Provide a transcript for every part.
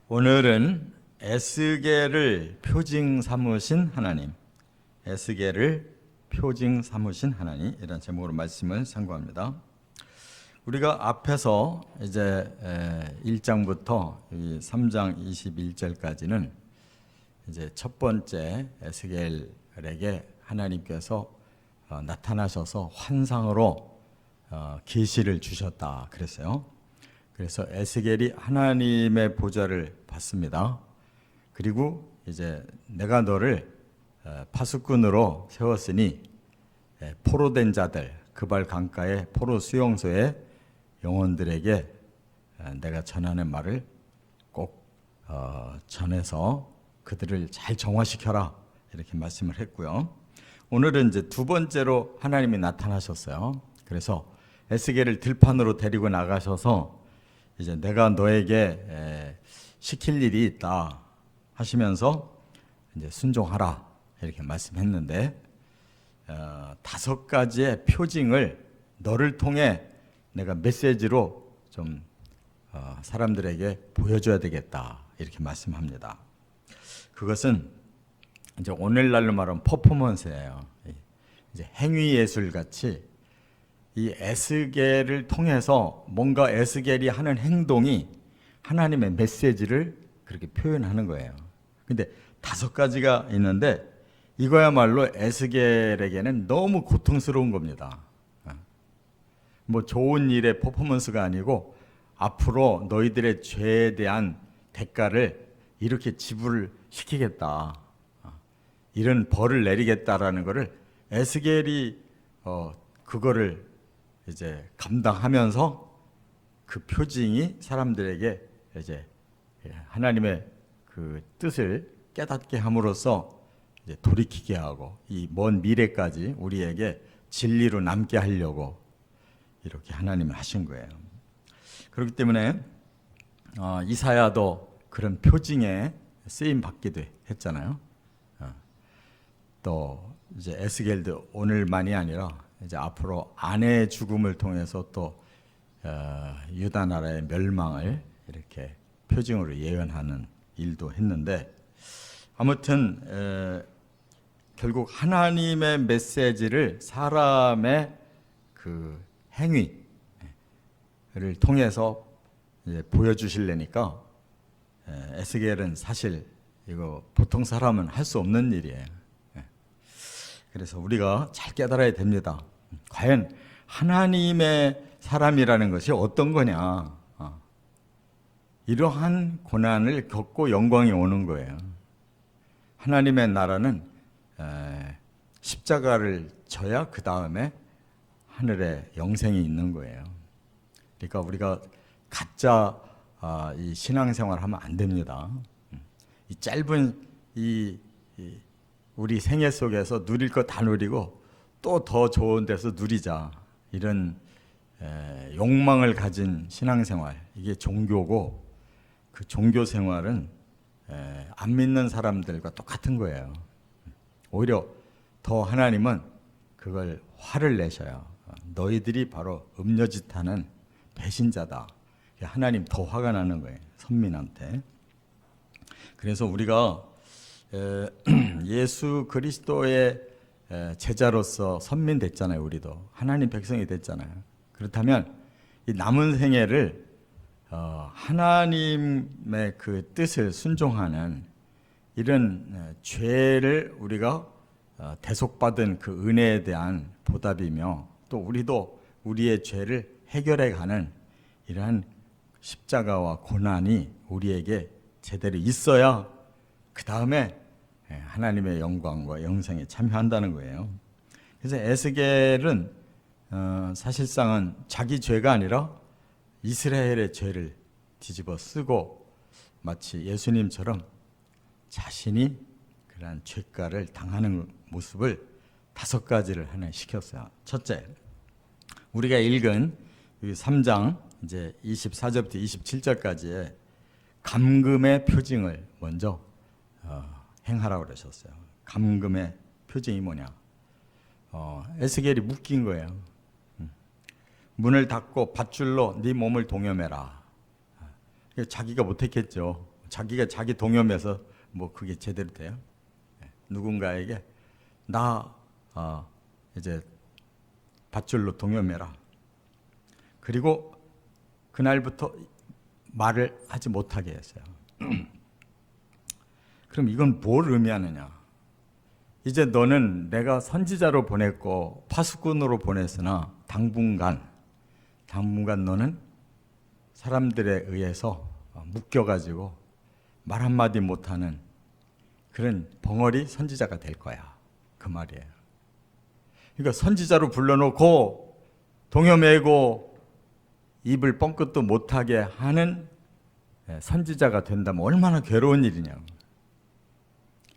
오늘은 에스겔을 표징 삼으신 하나님, 에스겔을 표징 삼으신 하나님, 이런 제목으로 말씀을 상고합니다. 우리가 앞에서 이제 1장부터 3장 21절까지는 이제 첫 번째 에스겔에게 하나님께서 나타나셔서 환상으로 계시를 주셨다 그랬어요. 그래서 에스겔이 하나님의 보좌를 받습니다. 그리고 이제 내가 너를 파수꾼으로 세웠으니 포로된 자들, 그발 강가의 포로 수용소의 영혼들에게 내가 전하는 말을 꼭 전해서 그들을 잘 정화시켜라, 이렇게 말씀을 했고요. 오늘은 이제 두 번째로 하나님이 나타나셨어요. 그래서 에스겔을 들판으로 데리고 나가셔서 이제 내가 너에게 시킬 일이 있다 하시면서 이제 순종하라, 이렇게 말씀했는데 5가지의 표징을 너를 통해 내가 메시지로 좀 사람들에게 보여줘야 되겠다, 이렇게 말씀합니다. 그것은 이제 오늘날로 말하면 퍼포먼스예요. 이제 행위 예술 같이 이 에스겔을 통해서 뭔가 에스겔이 하는 행동이 하나님의 메시지를 그렇게 표현하는 거예요. 근데 5가지가 있는데 이거야말로 에스겔에게는 너무 고통스러운 겁니다. 뭐 좋은 일의 퍼포먼스가 아니고 앞으로 너희들의 죄에 대한 대가를 이렇게 지불을 시키겠다, 이런 벌을 내리겠다라는 것을 에스겔이 그거를 이제 감당하면서 그 표징이 사람들에게 이제 하나님의 그 뜻을 깨닫게 함으로써 이제 돌이키게 하고 이 먼 미래까지 우리에게 진리로 남게 하려고 이렇게 하나님은 하신 거예요. 그렇기 때문에 이사야도 그런 표징에 쓰임 받기도 했잖아요. 또 이제 에스겔도 오늘만이 아니라 이제 앞으로 아내의 죽음을 통해서 또 유다 나라의 멸망을 이렇게 표징으로 예언하는 일도 했는데, 아무튼 결국 하나님의 메시지를 사람의 그 행위를 통해서 이제 보여주시려니까 에스겔은 사실 이거 보통 사람은 할 수 없는 일이에요. 그래서 우리가 잘 깨달아야 됩니다. 과연 하나님의 사람이라는 것이 어떤 거냐. 이러한 고난을 겪고 영광이 오는 거예요. 하나님의 나라는 십자가를 져야 그 다음에 하늘에 영생이 있는 거예요. 그러니까 우리가 가짜 이 신앙생활 하면 안 됩니다. 이 짧은 우리 생애 속에서 누릴 거 다 누리고 또 더 좋은 데서 누리자, 이런 욕망을 가진 신앙생활, 이게 종교고, 그 종교 생활은 안 믿는 사람들과 똑같은 거예요. 오히려 더 하나님은 그걸 화를 내셔요. 너희들이 바로 음녀짓하는 배신자다. 하나님 더 화가 나는 거예요, 선민한테. 그래서 우리가 예수 그리스도의 제자로서 선민됐잖아요. 우리도 하나님 백성이 됐잖아요. 그렇다면 이 남은 생애를 하나님의 그 뜻을 순종하는 이런 죄를 우리가 대속받은 그 은혜에 대한 보답이며, 또 우리도 우리의 죄를 해결해 가는 이러한 십자가와 고난이 우리에게 제대로 있어야 그 다음에 하나님의 영광과 영생에 참여한다는 거예요. 그래서 에스겔은 사실상은 자기 죄가 아니라 이스라엘의 죄를 뒤집어 쓰고 마치 예수님처럼 자신이 그러한 죄가를 당하는 모습을 5가지를 하나 시켰어요. 첫째, 우리가 읽은 3장 이제 24절부터 27절까지의 감금의 표징을 먼저 행하라고 그러셨어요. 감금의 표징이 뭐냐? 에스겔이 묶인 거예요. 문을 닫고 밧줄로 네 몸을 동여매라. 자기가 못했겠죠. 자기가 자기 동염에서 뭐 그게 제대로 돼요? 누군가에게 나 이제 밧줄로 동염해라. 그리고 그날부터 말을 하지 못하게 했어요. 그럼 이건 뭘 의미하느냐? 이제 너는 내가 선지자로 보냈고 파수꾼으로 보냈으나 당분간 너는 사람들에 의해서 묶여가지고 말 한마디 못하는 그런 벙어리 선지자가 될 거야. 그 말이에요. 그러니까 선지자로 불러놓고 동여매고 입을 뻥끗도 못하게 하는 선지자가 된다면 얼마나 괴로운 일이냐고.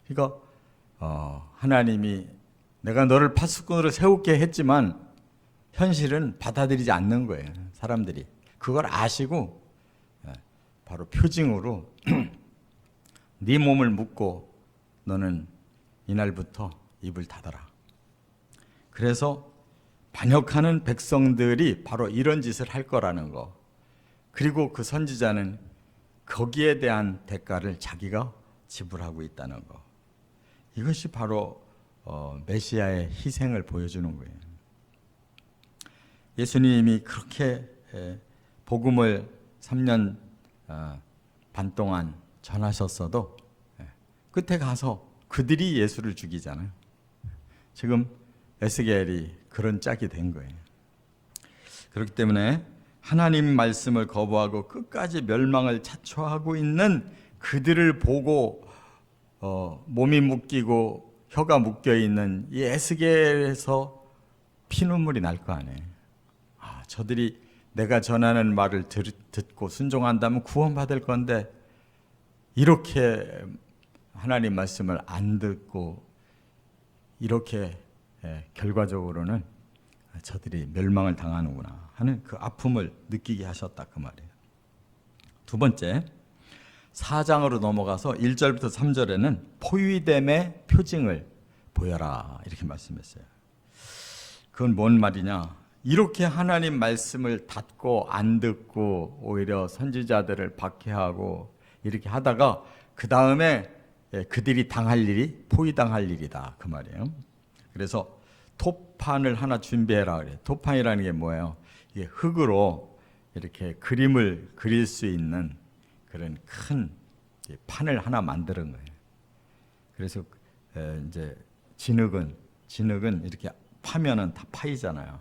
그러니까 하나님이 내가 너를 파수꾼으로 세우게 했지만 현실은 받아들이지 않는 거예요. 사람들이 그걸 아시고 바로 표징으로 네 몸을 묶고 너는 이날부터 입을 닫아라. 그래서 반역하는 백성들이 바로 이런 짓을 할 거라는 거. 그리고 그 선지자는 거기에 대한 대가를 자기가 지불하고 있다는 거. 이것이 바로 메시아의 희생을 보여주는 거예요. 예수님이 그렇게 복음을 3년 반 동안 전하셨어도 끝에 가서 그들이 예수를 죽이잖아요. 지금 에스겔이 그런 짝이 된 거예요. 그렇기 때문에 하나님 말씀을 거부하고 끝까지 멸망을 자초하고 있는 그들을 보고 몸이 묶이고 혀가 묶여있는 이 에스겔에서 피눈물이 날 거 아니에요. 저들이 내가 전하는 말을 듣고 순종한다면 구원받을 건데 이렇게 하나님 말씀을 안 듣고 이렇게 결과적으로는 저들이 멸망을 당하는구나 하는 그 아픔을 느끼게 하셨다 그 말이에요. 두 번째 4장으로 넘어가서 1절부터 3절에는 포위됨의 표징을 보여라 이렇게 말씀했어요. 그건 뭔 말이냐? 이렇게 하나님 말씀을 닫고 안 듣고 오히려 선지자들을 박해하고 이렇게 하다가 그 다음에 그들이 당할 일이 포위당할 일이다 그 말이에요. 그래서 토판을 하나 준비해라 그래요. 토판이라는 게 뭐예요? 이게 흙으로 이렇게 그림을 그릴 수 있는 그런 큰 판을 하나 만드는 거예요. 그래서 이제 진흙은 이렇게 파면은 다 파이잖아요.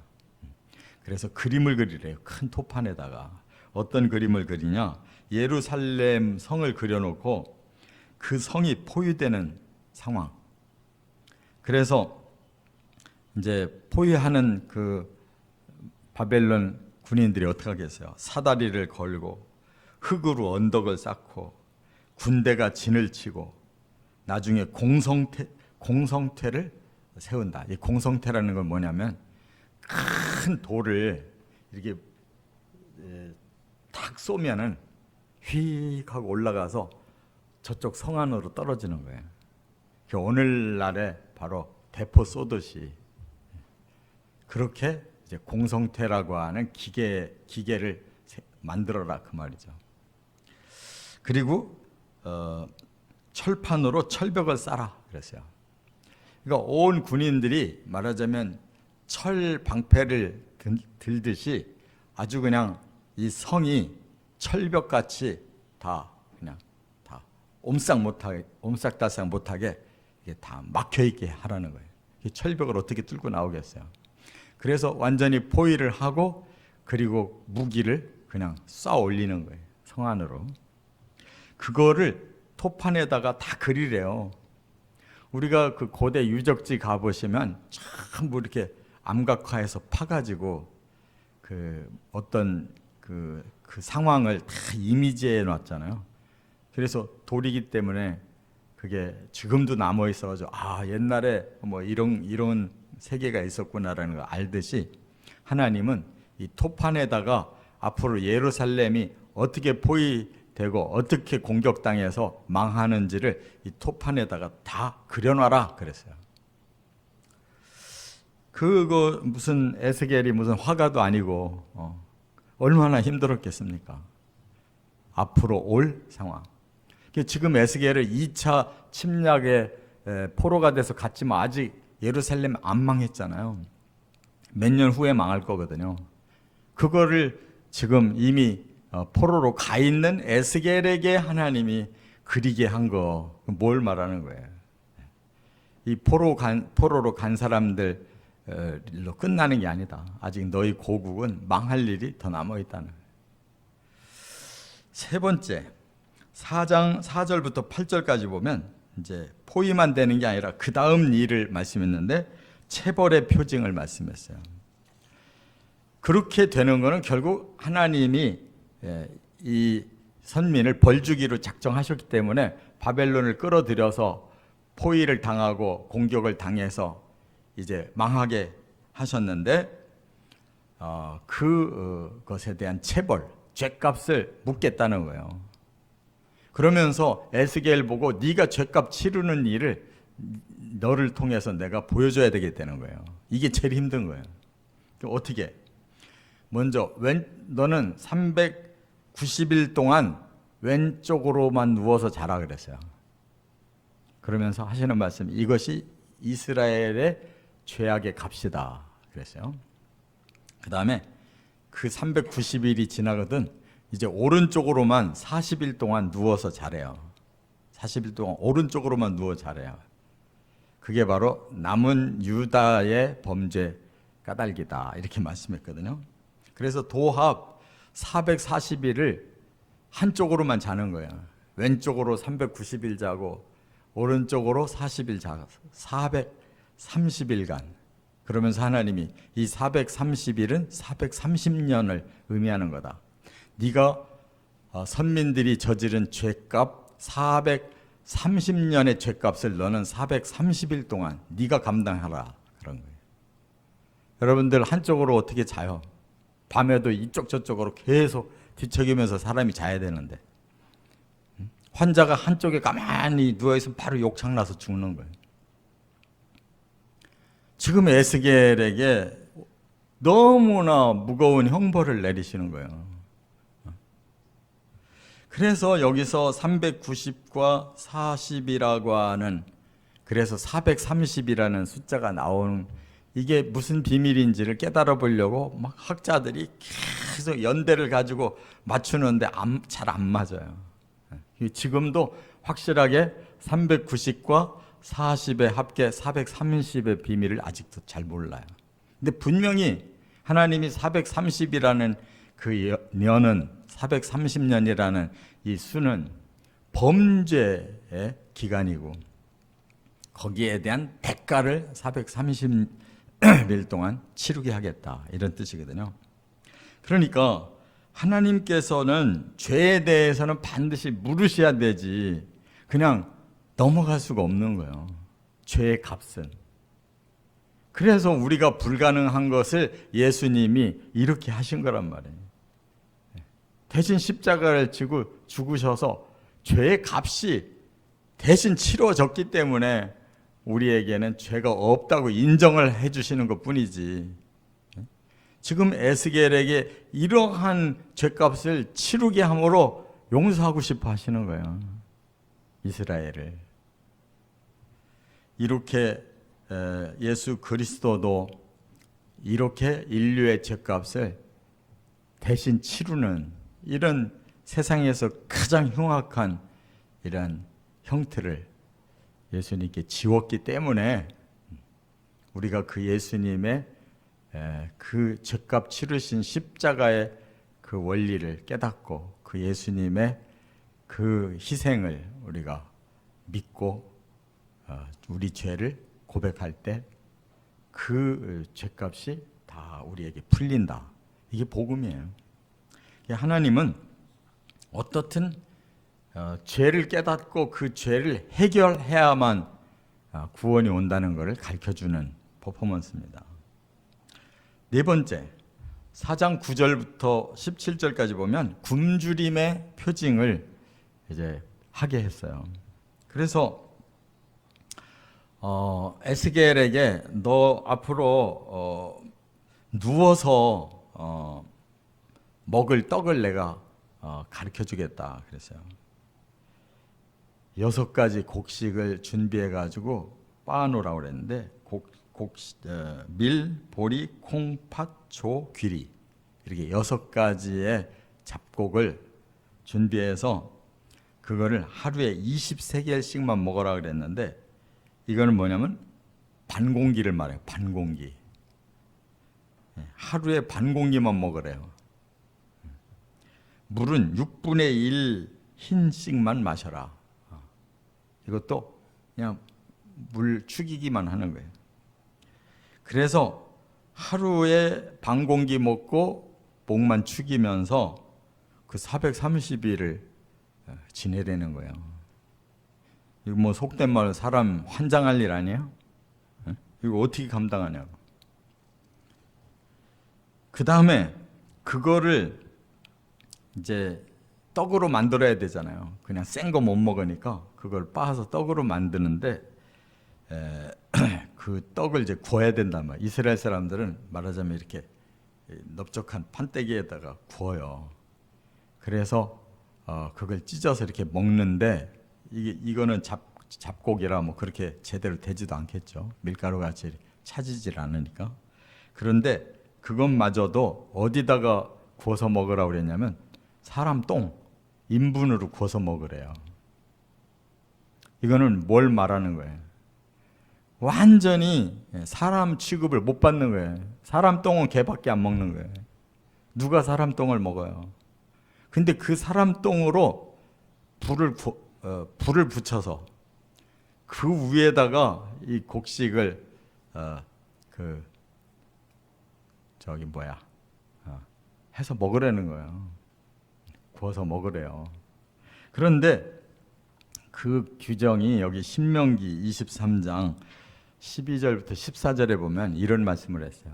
그래서 그림을 그리래요. 큰 토판에다가 어떤 그림을 그리냐? 예루살렘 성을 그려놓고 그 성이 포위되는 상황. 그래서 이제 포위하는 그 바벨론 군인들이 어떻게 하겠어요? 사다리를 걸고 흙으로 언덕을 쌓고 군대가 진을 치고 나중에 공성퇴를 세운다. 이 공성퇴라는 건 뭐냐면 큰 돌을 이렇게 탁 쏘면은 휙 하고 올라가서 저쪽 성 안으로 떨어지는 거예요. 오늘날에 바로 대포 쏘듯이 그렇게 이제 공성퇴라고 하는 기계를 만들어라 그 말이죠. 그리고 철판으로 철벽을 쌓아 그랬어요. 그러니까 온 군인들이 말하자면 철 방패를 들듯이 아주 그냥 이 성이 철벽같이 다 그냥 다 옴싹다싹 못하게 이게 다 막혀 있게 하라는 거예요. 철벽을 어떻게 뚫고 나오겠어요? 그래서 완전히 포위를 하고 그리고 무기를 그냥 쏴 올리는 거예요. 성 안으로. 그거를 토판에다가 다 그리래요. 우리가 그 고대 유적지 가보시면 전부 이렇게 암각화해서 파가지고 그 어떤 그 상황을 다 이미지해 놨잖아요. 그래서 돌이기 때문에 그게 지금도 남아 있어가지고 옛날에 뭐 이런 세계가 있었구나라는 걸 알듯이 하나님은 이 토판에다가 앞으로 예루살렘이 어떻게 포위되고 어떻게 공격당해서 망하는지를 이 토판에다가 다 그려놔라 그랬어요. 그거 무슨 에스겔이 무슨 화가도 아니고 얼마나 힘들었겠습니까? 앞으로 올 상황. 지금 에스겔을 2차 침략의 포로가 돼서 갔지만 아직 예루살렘 안 망했잖아요. 몇 년 후에 망할 거거든요. 그거를 지금 이미 포로로 가 있는 에스겔에게 하나님이 그리게 한 거, 뭘 말하는 거예요? 이 포로로 간 사람들로 끝나는 게 아니다. 아직 너희 고국은 망할 일이 더 남아 있다는 거예요. 세 번째, 4장 4절부터 8절까지 보면 이제 포위만 되는 게 아니라 그 다음 일을 말씀했는데 체벌의 표징을 말씀했어요. 그렇게 되는 것은 결국 하나님이 이 선민을 벌주기로 작정하셨기 때문에 바벨론을 끌어들여서 포위를 당하고 공격을 당해서 이제 망하게 하셨는데 그것에 대한 체벌, 죗값을 묻겠다는 거예요. 그러면서 에스겔 보고 네가 죗값 치르는 일을 너를 통해서 내가 보여줘야 되게 되는 거예요. 이게 제일 힘든 거예요. 어떻게? 먼저 너는 390일 동안 왼쪽으로만 누워서 자라 그랬어요. 그러면서 하시는 말씀, 이것이 이스라엘의 죄악의 값이다 그랬어요. 그 다음에 그 390일이 지나거든 이제 오른쪽으로만 40일 동안 누워서 자래요. 40일 동안 오른쪽으로만 누워 자래요. 그게 바로 남은 유다의 범죄 까닭이다 이렇게 말씀했거든요. 그래서 도합 440일을 한쪽으로만 자는 거예요. 왼쪽으로 390일 자고 오른쪽으로 40일 자고 430일간. 그러면서 하나님이 이 430일은 430년을 의미하는 거다. 네가 선민들이 저지른 죄값 430년의 죄값을 너는 430일 동안 네가 감당하라 그런 거예요. 여러분들 한쪽으로 어떻게 자요? 밤에도 이쪽 저쪽으로 계속 뒤척이면서 사람이 자야 되는데 환자가 한쪽에 가만히 누워있으면 바로 욕창나서 죽는 거예요. 지금 에스겔에게 너무나 무거운 형벌을 내리시는 거예요. 그래서 여기서 390과 40이라고 하는, 그래서 430이라는 숫자가 나오는, 이게 무슨 비밀인지를 깨달아 보려고 막 학자들이 계속 연대를 가지고 맞추는데 잘 안 맞아요. 지금도 확실하게 390과 40의 합계 430의 비밀을 아직도 잘 몰라요. 근데 분명히 하나님이 430이라는 그 년은, 430년이라는 이 수는 범죄의 기간이고 거기에 대한 대가를 430일 동안 치르게 하겠다 이런 뜻이거든요. 그러니까 하나님께서는 죄에 대해서는 반드시 물으셔야 되지 그냥 넘어갈 수가 없는 거예요. 죄의 값은. 그래서 우리가 불가능한 것을 예수님이 이렇게 하신 거란 말이에요. 대신 십자가를 지고 죽으셔서 죄의 값이 대신 치러졌기 때문에 우리에게는 죄가 없다고 인정을 해주시는 것 뿐이지. 지금 에스겔에게 이러한 죄값을 치르게 함으로 용서하고 싶어 하시는 거예요. 이스라엘을. 이렇게 예수 그리스도도 이렇게 인류의 죄값을 대신 치르는 이런 세상에서 가장 흉악한 이런 형태를 예수님께 지웠기 때문에 우리가 그 예수님의 그 죄값 치르신 십자가의 그 원리를 깨닫고 그 예수님의 그 희생을 우리가 믿고 우리 죄를 고백할 때 그 죄값이 다 우리에게 풀린다. 이게 복음이에요. 하나님은 어떻든 죄를 깨닫고 그 죄를 해결해야만 구원이 온다는 것을 가르쳐주는 퍼포먼스입니다. 네 번째, 4장 9절부터 17절까지 보면 굶주림의 표징을 이제 하게 했어요. 그래서 에스겔에게 너 앞으로 누워서 먹을 떡을 내가 가르쳐 주겠다 그랬어요. 6가지 곡식을 준비해 가지고 빻아놓으라고 그랬는데 밀, 보리, 콩, 팥, 조, 귀리 이렇게 6가지의 잡곡을 준비해서 그거를 하루에 23개씩만 먹으라 그랬는데 이거는 뭐냐면 반공기를 말해요. 반공기. 하루에 반공기만 먹으래요. 물은 6분의 1 흰씩만 마셔라. 이것도 그냥 물 죽이기만 하는 거예요. 그래서 하루에 반공기 먹고 목만 축이면서 그 430일을 지내려는 거예요. 이거 뭐 속된 말로 사람 환장할 일 아니에요? 이거 어떻게 감당하냐고. 그 다음에 그거를 이제 떡으로 만들어야 되잖아요. 그냥 센 거 못 먹으니까 그걸 빻아서 떡으로 만드는데 그 떡을 이제 구워야 된단 말이에요. 이스라엘 사람들은 말하자면 이렇게 넓적한 판때기에다가 구워요. 그래서 그걸 찢어서 이렇게 먹는데 이거는 잡곡이라 뭐 그렇게 제대로 되지도 않겠죠. 밀가루 같이 차지질 않으니까. 그런데 그것마저도 어디다가 구워서 먹으라고 그랬냐면 사람 똥, 인분으로 구워서 먹으래요. 이거는 뭘 말하는 거예요? 완전히 사람 취급을 못 받는 거예요. 사람 똥은 개밖에 안 먹는 거예요. 누가 사람 똥을 먹어요? 근데 그 사람 똥으로 불을 붙여서 그 위에다가 이 곡식을 해서 먹으라는 거예요. 구워서 먹으래요. 그런데 그 규정이 여기 신명기 23장 12절부터 14절에 보면 이런 말씀을 했어요.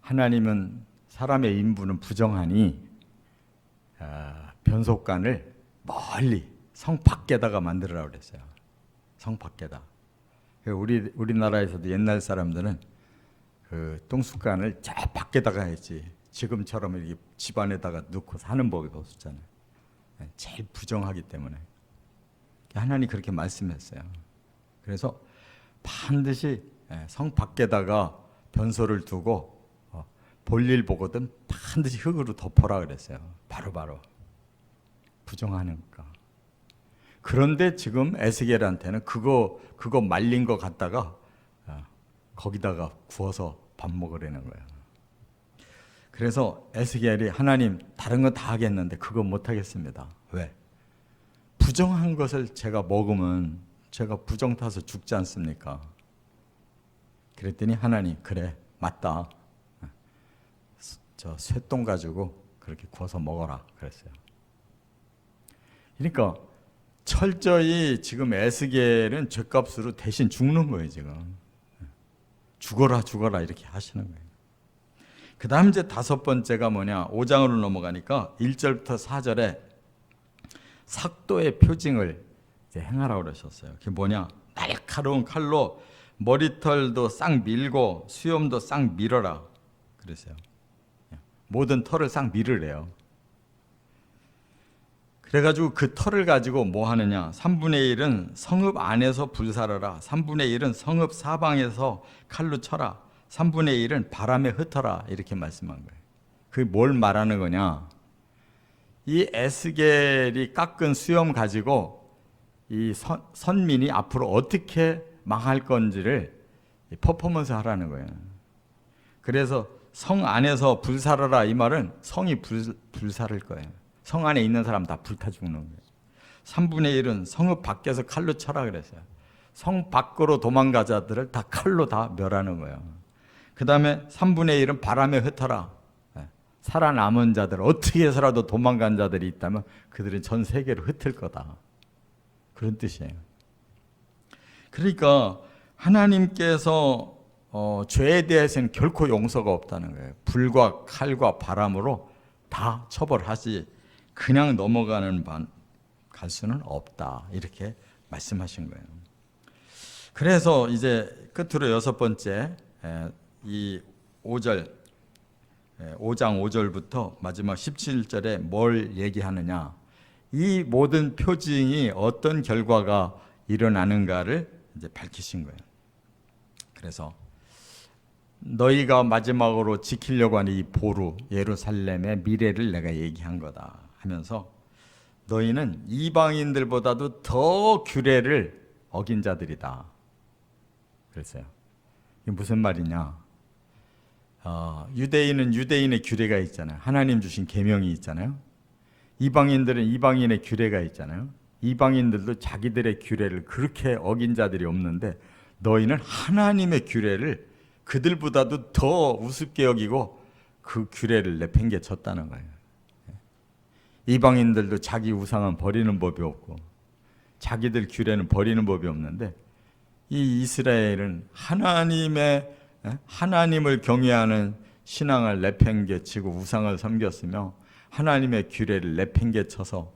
하나님은 사람의 인부는 부정하니 변속관을 멀리 성 밖에다가 만들으라고 그랬어요. 성 밖에다. 우리나라에서도 옛날 사람들은 그 똥숟간을 저 밖에다가 했지. 지금처럼 이렇게 집 안에다가 넣고 사는 법이 없었잖아요. 제일 부정하기 때문에. 하나님이 그렇게 말씀했어요. 그래서 반드시 성 밖에다가 변소를 두고 볼일 보거든 반드시 흙으로 덮어라 그랬어요. 바로 부정하니까. 그런데 지금 에스겔한테는 그거 말린 거 갖다가 거기다가 구워서 밥 먹으라는 거예요. 그래서 에스겔이 하나님 다른 건 다 하겠는데 그거 못 하겠습니다. 왜? 부정한 것을 제가 먹으면 제가 부정 타서 죽지 않습니까? 그랬더니 하나님 그래 맞다. 저 쇠똥 가지고 그렇게 구워서 먹어라 그랬어요. 그러니까 철저히 지금 에스겔은 죗값으로 대신 죽는 거예요. 지금 죽어라 이렇게 하시는 거예요. 그 다음 이제 5번째가 뭐냐, 5장으로 넘어가니까 1절부터 4절에 삭도의 표징을 이제 행하라고 그러셨어요. 그게 뭐냐, 날카로운 칼로 머리털도 싹 밀고 수염도 싹 밀어라 그랬어요. 모든 털을 싹 밀으래요. 그래가지고 그 털을 가지고 뭐 하느냐, 3분의 1은 성읍 안에서 불사르라, 3분의 1은 성읍 사방에서 칼로 쳐라, 3분의 1은 바람에 흩어라 이렇게 말씀한 거예요. 그게 뭘 말하는 거냐, 이 에스겔이 깎은 수염 가지고 이 선민이 앞으로 어떻게 망할 건지를 퍼포먼스 하라는 거예요. 그래서 성 안에서 불사르라 이 말은 성이 불사를 거예요. 성 안에 있는 사람 다 불타 죽는 거예요. 3분의 1은 성읍 밖에서 칼로 쳐라 그랬어요. 성 밖으로 도망가 자들을 다 칼로 다 멸하는 거예요. 그 다음에 3분의 1은 바람에 흩어라. 살아남은 자들, 어떻게 해서라도 도망간 자들이 있다면 그들은 전 세계로 흩을 거다. 그런 뜻이에요. 그러니까 하나님께서 죄에 대해서는 결코 용서가 없다는 거예요. 불과 칼과 바람으로 다 처벌하지 그냥 넘어가는 갈 수는 없다. 이렇게 말씀하신 거예요. 그래서 이제 끝으로 6번째 이 5장 5절부터 마지막 17절에 뭘 얘기하느냐, 이 모든 표징이 어떤 결과가 일어나는가를 이제 밝히신 거예요. 그래서 너희가 마지막으로 지키려고 하는 이 보루 예루살렘의 미래를 내가 얘기한 거다 하면서 너희는 이방인들보다도 더 규례를 어긴 자들이다 그랬어요. 이게 무슨 말이냐? 유대인은 유대인의 규례가 있잖아요. 하나님 주신 계명이 있잖아요. 이방인들은 이방인의 규례가 있잖아요. 이방인들도 자기들의 규례를 그렇게 어긴 자들이 없는데 너희는 하나님의 규례를 그들보다도 더 우습게 여기고 그 규례를 내팽개쳤다는 거예요. 이방인들도 자기 우상은 버리는 법이 없고 자기들 규례는 버리는 법이 없는데 이 이스라엘은 하나님을 경외하는 신앙을 내팽개치고 우상을 섬겼으며 하나님의 규례를 내팽개쳐서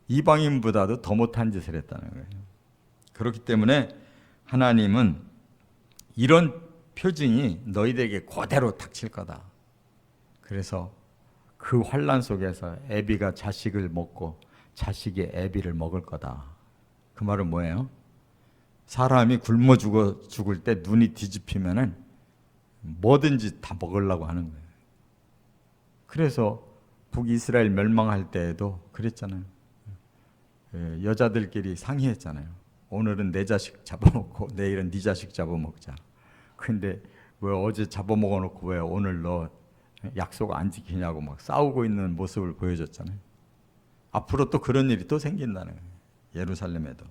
이방인보다도 더 못한 짓을 했다는 거예요. 그렇기 때문에 하나님은 이런 표징이 너희들에게 그대로 닥칠 거다. 그래서 그 환난 속에서 애비가 자식을 먹고 자식이 애비를 먹을 거다. 그 말은 뭐예요? 사람이 굶어 죽을 때 눈이 뒤집히면은 뭐든지 다 먹으려고 하는 거예요. 그래서 북이스라엘 멸망할 때에도 그랬잖아요. 여자들끼리 상의했잖아요. 오늘은 내 자식 잡아먹고 내일은 네 자식 잡아먹자. 근데 왜 어제 잡아먹어놓고 왜 오늘 너 약속 안 지키냐고 막 싸우고 있는 모습을 보여줬잖아요. 앞으로 또 그런 일이 또 생긴다는 거예요. 예루살렘에도.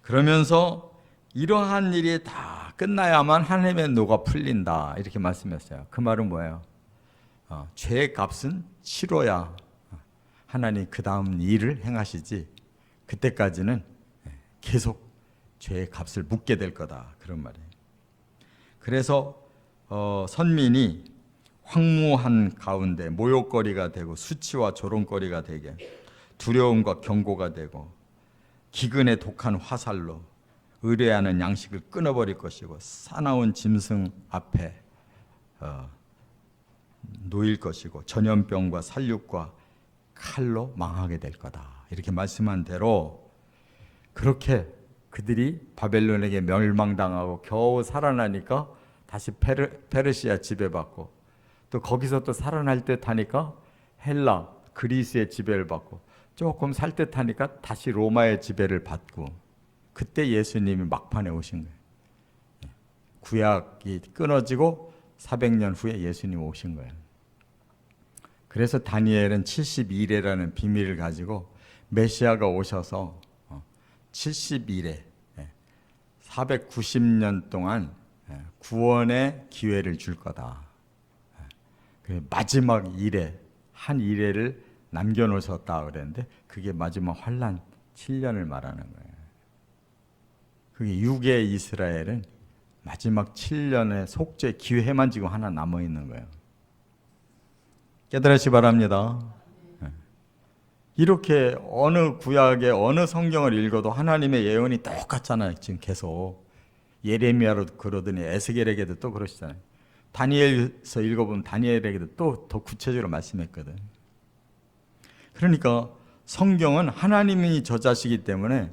그러면서 이러한 일이 다 끝나야만 하나님의 노가 풀린다 이렇게 말씀했어요. 그 말은 뭐예요? 죄의 값은 치러야 하나님 그 다음 일을 행하시지 그때까지는 계속 죄의 값을 묻게 될 거다 그런 말이에요. 그래서 선민이 황무한 가운데 모욕거리가 되고 수치와 조롱거리가 되게 두려움과 경고가 되고 기근의 독한 화살로 의뢰하는 양식을 끊어버릴 것이고 사나운 짐승 앞에 놓일 것이고 전염병과 살육과 칼로 망하게 될 거다. 이렇게 말씀한 대로 그렇게 그들이 바벨론에게 멸망당하고 겨우 살아나니까 다시 페르시아 지배받고 또 거기서 또 살아날 듯 하니까 헬라, 그리스의 지배를 받고 조금 살 듯 하니까 다시 로마의 지배를 받고 그때 예수님이 막판에 오신 거예요. 구약이 끊어지고 400년 후에 예수님 오신 거예요. 그래서 다니엘은 72일이라는 비밀을 가지고 메시아가 오셔서 72일에 490년 동안 구원의 기회를 줄 거다. 마지막 일에 한 일회를 남겨놓으셨다 그랬는데 그게 마지막 환난 7년을 말하는 거예요. 그게 6의 이스라엘은 마지막 7년의 속죄 기회만 지금 하나 남아있는 거예요. 깨달으시 바랍니다. 이렇게 어느 구약의 어느 성경을 읽어도 하나님의 예언이 똑같잖아요. 지금 계속 예레미야로도 그러더니 에스겔에게도 또 그러시잖아요. 다니엘서 읽어보면 다니엘에게도 또 더 구체적으로 말씀했거든. 그러니까 성경은 하나님이 저자시기 때문에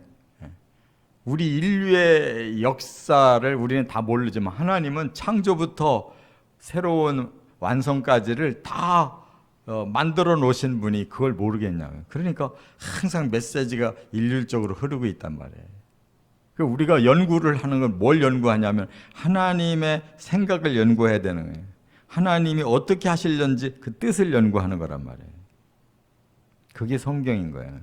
우리 인류의 역사를 우리는 다 모르지만 하나님은 창조부터 새로운 완성까지를 다 만들어 놓으신 분이 그걸 모르겠냐고요. 그러니까 항상 메시지가 일률적으로 흐르고 있단 말이에요. 우리가 연구를 하는 건 뭘 연구하냐면 하나님의 생각을 연구해야 되는 거예요. 하나님이 어떻게 하시려는지 그 뜻을 연구하는 거란 말이에요. 그게 성경인 거예요.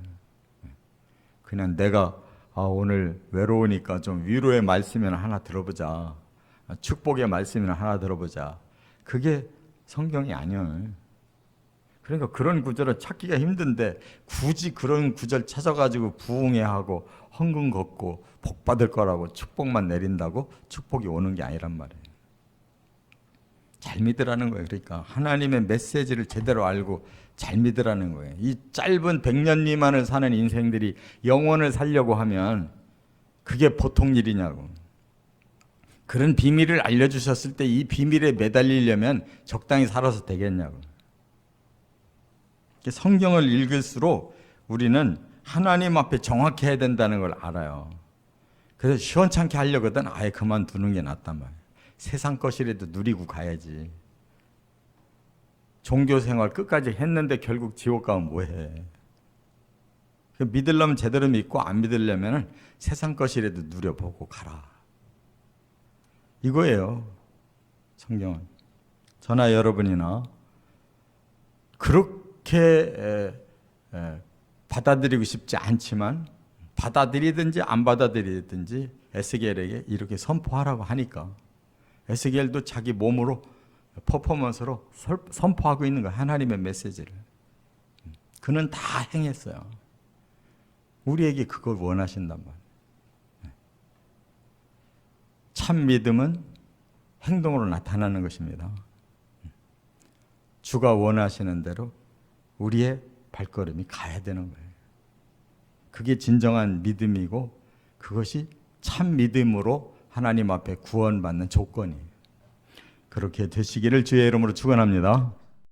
그냥 내가 오늘 외로우니까 좀 위로의 말씀이나 하나 들어보자. 축복의 말씀이나 하나 들어보자. 그게 성경이 아니에요. 그러니까 그런 구절을 찾기가 힘든데 굳이 그런 구절 찾아가지고 부흥회하고 헌금 걷고 복 받을 거라고 축복만 내린다고 축복이 오는 게 아니란 말이에요. 잘 믿으라는 거예요. 그러니까 하나님의 메시지를 제대로 알고 잘 믿으라는 거예요. 이 짧은 100년 미만을 사는 인생들이 영혼을 살려고 하면 그게 보통 일이냐고. 그런 비밀을 알려주셨을 때 이 비밀에 매달리려면 적당히 살아서 되겠냐고. 성경을 읽을수록 우리는 하나님 앞에 정확히 해야 된다는 걸 알아요. 그래서 시원찮게 하려거든 아예 그만두는 게 낫단 말이에요. 세상 것이라도 누리고 가야지. 종교생활 끝까지 했는데 결국 지옥 가면 뭐해. 믿으려면 제대로 믿고 안 믿으려면 세상 것이라도 누려보고 가라. 이거예요. 성경은. 저나 여러분이나 그렇게 받아들이고 싶지 않지만 받아들이든지 안 받아들이든지 에스겔에게 이렇게 선포하라고 하니까 에스겔도 자기 몸으로 퍼포먼스로 선포하고 있는 거야. 하나님의 메시지를. 그는 다 행했어요. 우리에게 그걸 원하신단 말이에요. 참 믿음은 행동으로 나타나는 것입니다. 주가 원하시는 대로 우리의 발걸음이 가야 되는 거예요. 그게 진정한 믿음이고 그것이 참 믿음으로 하나님 앞에 구원받는 조건이에요. 그렇게 되시기를 주의 이름으로 축원합니다.